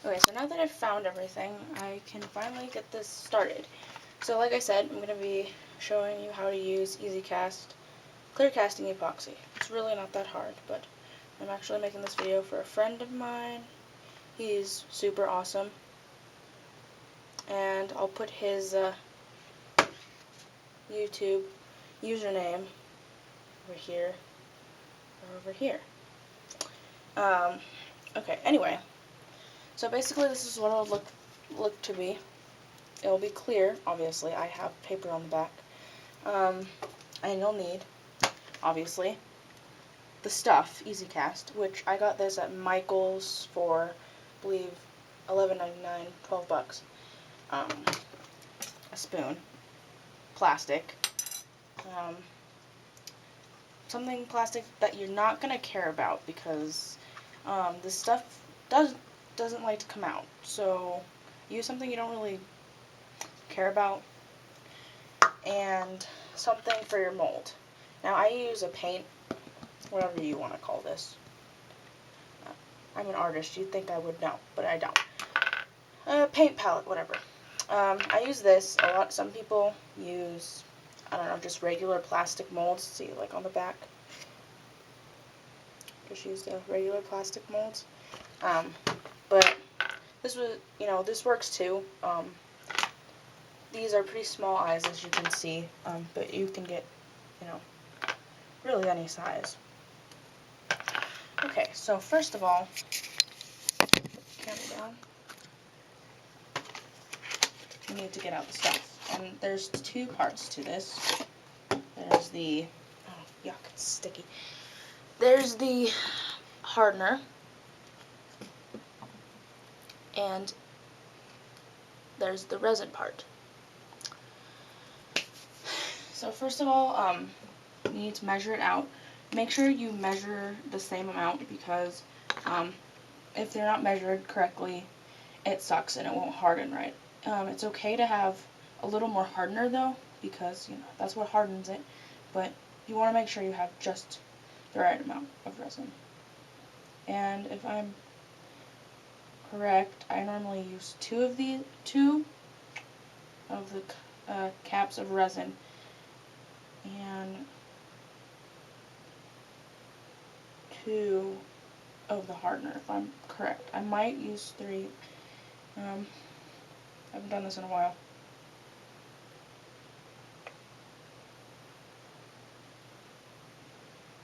Okay, so now that I've found everything, I can finally get this started. So like I said, I'm going to be showing you how to use EasyCast clear casting epoxy. It's really not that hard, but I'm actually making this video for a friend of mine. He's super awesome. And I'll put his YouTube username over here or over here. Okay, anyway. So basically this is what it'll look to be. It'll be clear, obviously. I have paper on the back. And you'll need, obviously, the stuff, EasyCast, which I got this at Michael's for, I believe, $11.99, $12. A spoon, plastic, something plastic that you're not gonna care about because this stuff doesn't like to come out. So use something you don't really care about, and something for your mold. Now I use a paint, whatever you want to call this. I'm an artist, you'd think I would know, but I don't. Paint palette, whatever. I use this a lot. Some people use, I don't know, just regular plastic molds. See, like on the back. Just use the regular plastic molds. But this was, this works too. These are pretty small eyes, as you can see, but you can get, really any size. Okay, so first of all, camera down. You need to get out the stuff, and there's two parts to this. There's the, oh yuck, it's sticky. There's the hardener, and there's the resin part. So first of all, you need to measure it out. Make sure you measure the same amount because if they're not measured correctly, it sucks and it won't harden right. It's okay to have a little more hardener though, because that's what hardens it, but you want to make sure you have just the right amount of resin. And if I'm correct, I normally use two of the caps of resin and 2 of the hardener, if I'm correct. I might use 3. I haven't done this in a while.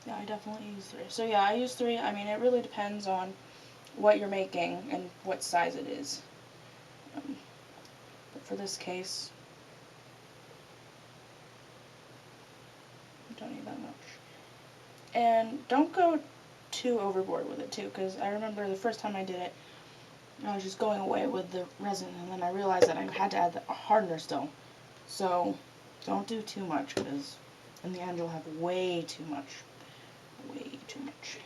Yeah, I definitely use 3. So yeah, I use 3. I mean, it really depends on what you're making and what size it is. But for this case, I don't need that much. And don't go too overboard with it too, because I remember the first time I did it, I was just going away with the resin, and then I realized that I had to add the hardener still. So don't do too much, because in the end you'll have way too much. Way too much.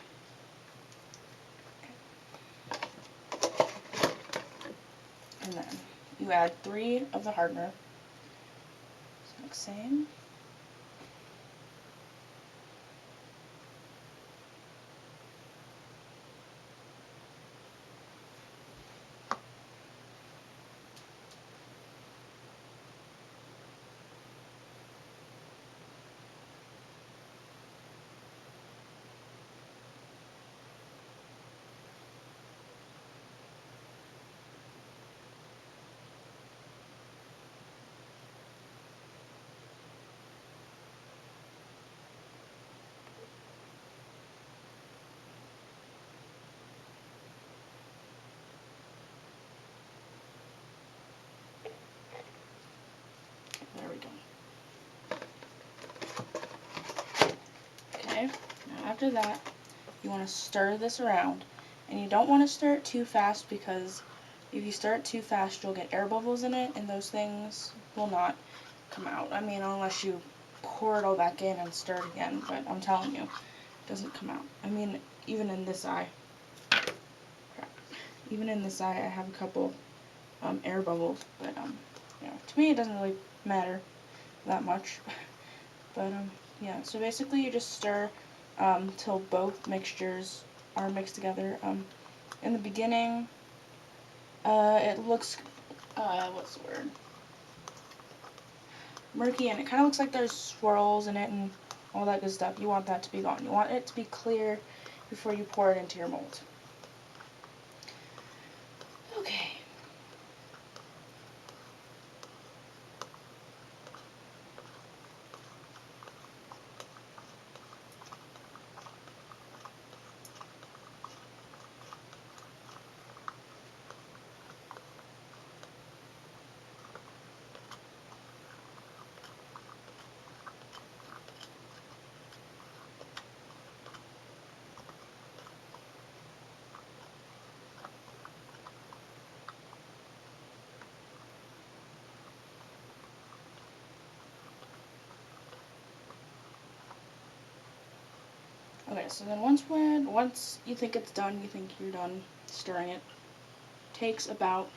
Okay. And then you add 3 of the hardener. Like same. There we go. Okay, now after that, you want to stir this around. And you don't want to stir it too fast, because if you stir it too fast, you'll get air bubbles in it, and those things will not come out. I mean, unless you pour it all back in and stir it again, but I'm telling you, it doesn't come out. I mean, even in this eye. Crap. Even in this eye, I have a couple air bubbles, but to me it doesn't really matter that much. But yeah, so basically you just stir till both mixtures are mixed together. In the beginning, It looks, what's the word? Murky, and it kind of looks like there's swirls in it and all that good stuff. You want that to be gone. You want it to be clear before you pour it into your mold. Okay. Okay, so then once you think it's done, you think you're done stirring it, takes about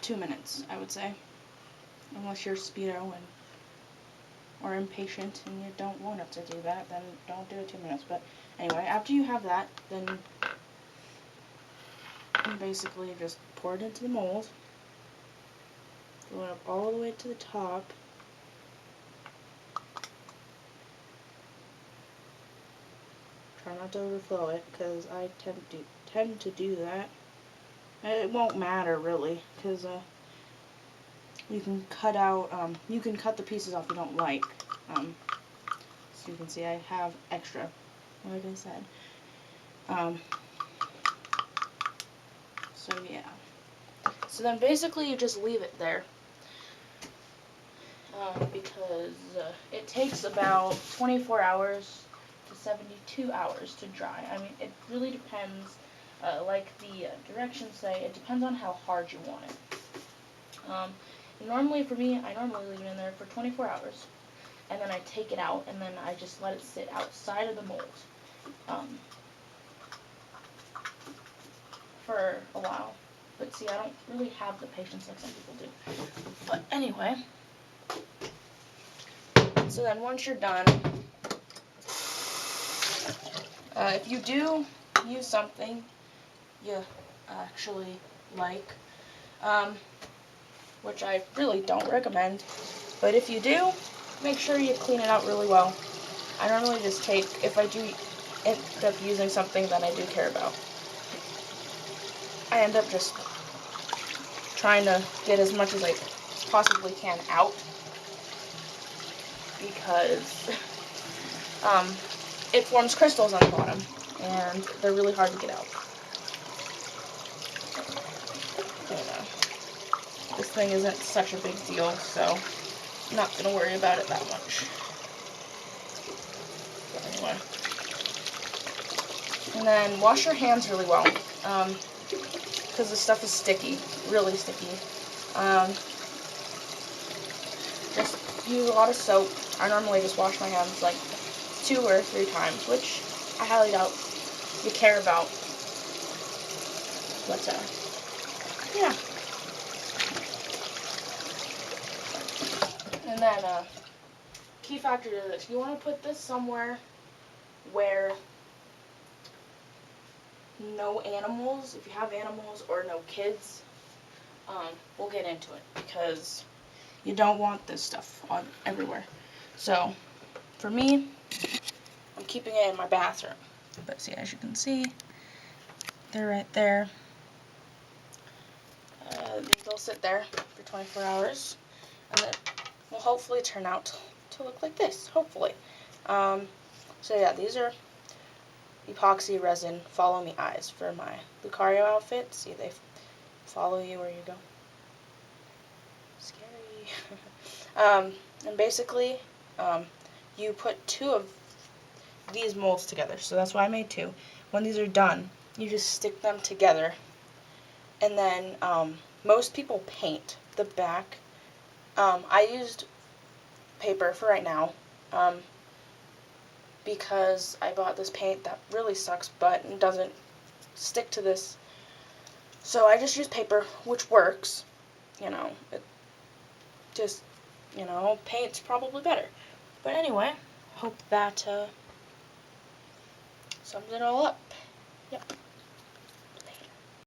2 minutes, I would say. Unless you're speedo and or impatient and you don't want it to do that, then don't do it 2 minutes. But anyway, after you have that, then you basically just pour it into the mold, fill it up all the way to the top. Try not to overflow it, because I tend to do that. It won't matter really, because you can cut out, you can cut the pieces off you don't like. So you can see I have extra, like I said. So yeah. So then basically you just leave it there. Because it takes about 24 hours to 72 hours to dry. I mean, it really depends. Like the directions say, it depends on how hard you want it. Normally for me, I normally leave it in there for 24 hours. And then I take it out, and then I just let it sit outside of the mold for a while. But see, I don't really have the patience like some people do. But anyway, so then once you're done, if you do use something you actually like, which I really don't recommend, but if you do, make sure you clean it out really well. I normally just take, if I do end up using something that I do care about, I end up just trying to get as much as I possibly can out, because it forms crystals on the bottom, and they're really hard to get out. This thing isn't such a big deal, so I'm not going to worry about it that much. But anyway. And then wash your hands really well, because this stuff is sticky, really sticky. Just use a lot of soap. I normally just wash my hands like 2 or 3 times, which I highly doubt you care about. But, yeah. And then, key factor to this, you want to put this somewhere where no animals, if you have animals, or no kids, will get into it, because you don't want this stuff on everywhere. So, for me, I'm keeping it in my bathroom. But see, as you can see, they're right there. They'll sit there for 24 hours, and then will hopefully turn out to look like this, hopefully. So yeah, these are epoxy resin follow me eyes for my Lucario outfit. See, they follow you where you go. Scary. And basically, you put 2 of these molds together, so that's why I made 2. When these are done, you just stick them together, and then most people paint the back. I used paper for right now, because I bought this paint that really sucks butt and doesn't stick to this. So I just use paper, which works. You know, it just, paint's probably better. But anyway, hope that sums it all up. Yep.